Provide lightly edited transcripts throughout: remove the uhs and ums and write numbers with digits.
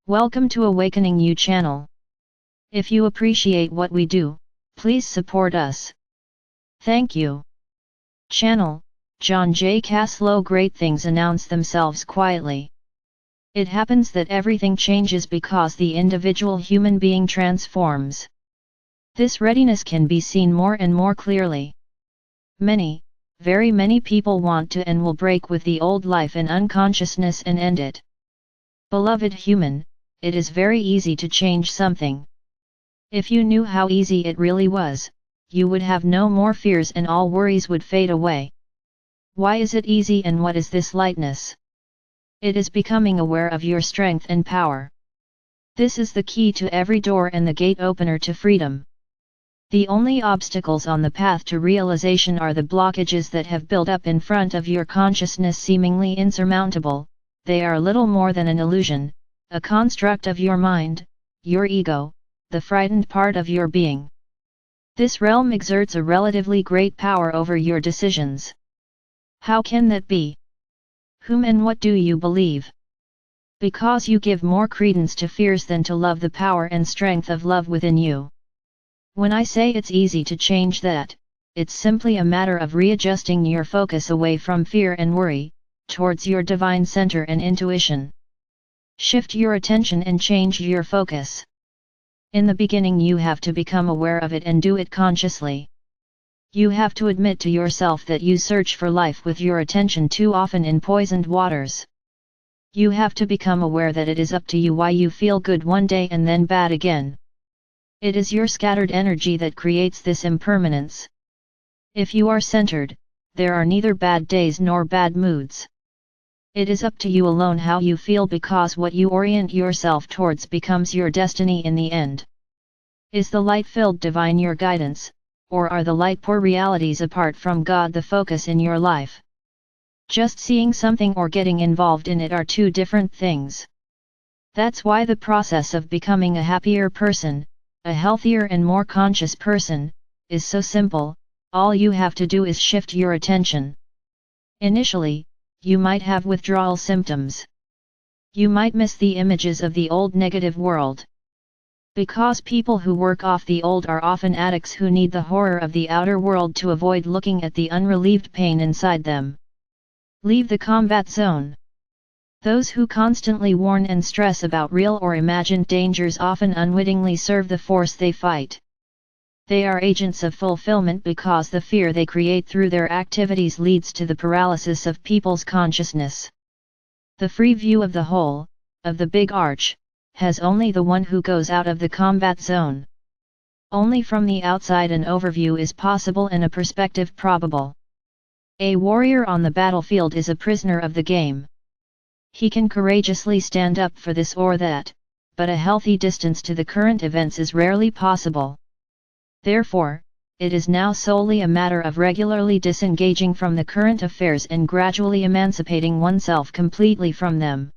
Welcome to Awakening You channel. If you appreciate what we do, please support us. Thank you. Channel, John J. Caslow. Great things announce themselves quietly. It happens that everything changes because the individual human being transforms. This readiness can be seen more and more clearly. Many, very many people want to and will break with the old life and unconsciousness and end it. Beloved human, it is very easy to change something. If you knew how easy it really was, you would have no more fears and all worries would fade away. Why is it easy and what is this lightness? It is becoming aware of your strength and power. This is the key to every door and the gate opener to freedom. The only obstacles on the path to realization are the blockages that have built up in front of your consciousness, seemingly insurmountable. They are little more than an illusion, a construct of your mind, your ego, the frightened part of your being. This realm exerts a relatively great power over your decisions. How can that be? Whom and what do you believe? Because you give more credence to fears than to love, the power and strength of love within you. When I say it's easy to change that, it's simply a matter of readjusting your focus away from fear and worry, towards your divine center and intuition. Shift your attention and change your focus. In the beginning you have to become aware of it and do it consciously. You have to admit to yourself that you search for life with your attention too often in poisoned waters. You have to become aware that it is up to you why you feel good one day and then bad again. It is your scattered energy that creates this impermanence. If you are centered, there are neither bad days nor bad moods. It is up to you alone how you feel, because what you orient yourself towards becomes your destiny in the end. Is the light-filled divine your guidance, or are the light-poor realities apart from God the focus in your life? Just seeing something or getting involved in it are two different things. That's why the process of becoming a happier person, a healthier and more conscious person, is so simple. All you have to do is shift your attention. Initially, you might have withdrawal symptoms. You might miss the images of the old negative world. Because people who work off the old are often addicts who need the horror of the outer world to avoid looking at the unrelieved pain inside them. Leave the combat zone. Those who constantly warn and stress about real or imagined dangers often unwittingly serve the force they fight. They are agents of fulfillment because the fear they create through their activities leads to the paralysis of people's consciousness. The free view of the whole, of the big arch, has only the one who goes out of the combat zone. Only from the outside an overview is possible and a perspective probable. A warrior on the battlefield is a prisoner of the game. He can courageously stand up for this or that, but a healthy distance to the current events is rarely possible. Therefore, it is now solely a matter of regularly disengaging from the current affairs and gradually emancipating oneself completely from them.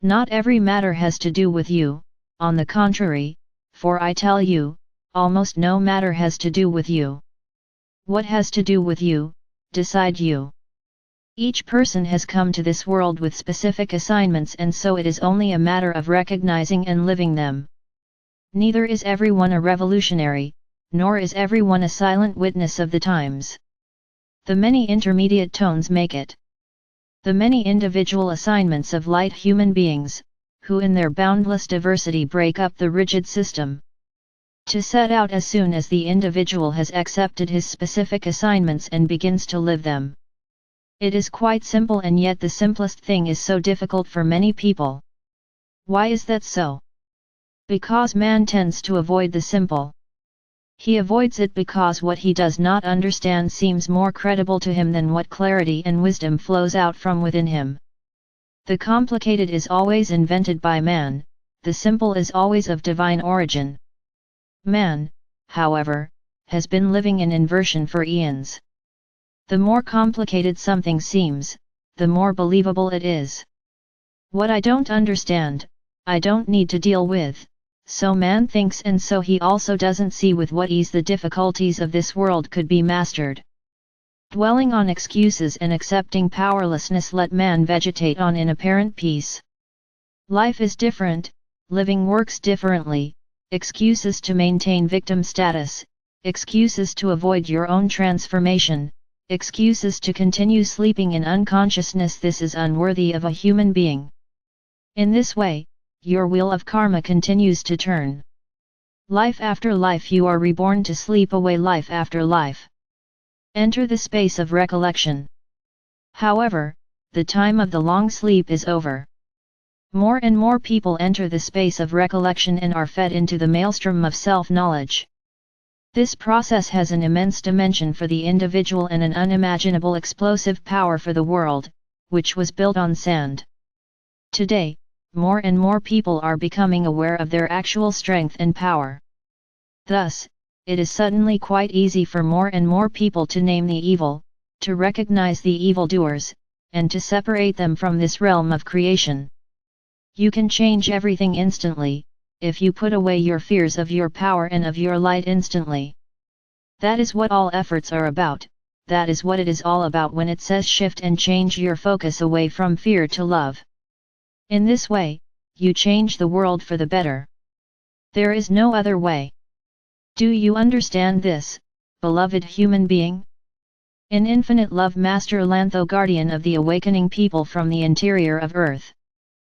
Not every matter has to do with you, on the contrary, for I tell you, almost no matter has to do with you. What has to do with you, decide you. Each person has come to this world with specific assignments, and so it is only a matter of recognizing and living them. Neither is everyone a revolutionary, nor is everyone a silent witness of the times. The many intermediate tones make it. The many individual assignments of light human beings, who in their boundless diversity break up the rigid system. To set out as soon as the individual has accepted his specific assignments and begins to live them. It is quite simple, and yet the simplest thing is so difficult for many people. Why is that so? Because man tends to avoid the simple. He avoids it because what he does not understand seems more credible to him than what clarity and wisdom flows out from within him. The complicated is always invented by man, the simple is always of divine origin. Man, however, has been living in inversion for eons. The more complicated something seems, the more believable it is. What I don't understand, I don't need to deal with. So man thinks, and so he also doesn't see with what ease the difficulties of this world could be mastered. Dwelling on excuses and accepting powerlessness let man vegetate on in apparent peace. Life is different, living works differently, excuses to maintain victim status, excuses to avoid your own transformation, excuses to continue sleeping in unconsciousness. This is unworthy of a human being. In this way, your wheel of karma continues to turn. Life after life you are reborn to sleep away life after life. Enter the space of recollection. However, the time of the long sleep is over. More and more people enter the space of recollection and are fed into the maelstrom of self-knowledge. This process has an immense dimension for the individual and an unimaginable explosive power for the world, which was built on sand. Today, more and more people are becoming aware of their actual strength and power. Thus, it is suddenly quite easy for more and more people to name the evil, to recognize the evildoers, and to separate them from this realm of creation. You can change everything instantly, if you put away your fears of your power and of your light instantly. That is what all efforts are about, that is what it is all about when it says shift and change your focus away from fear to love. In this way, you change the world for the better. There is no other way. Do you understand this, beloved human being? In infinite love, Master Lanto, guardian of the awakening people from the interior of earth.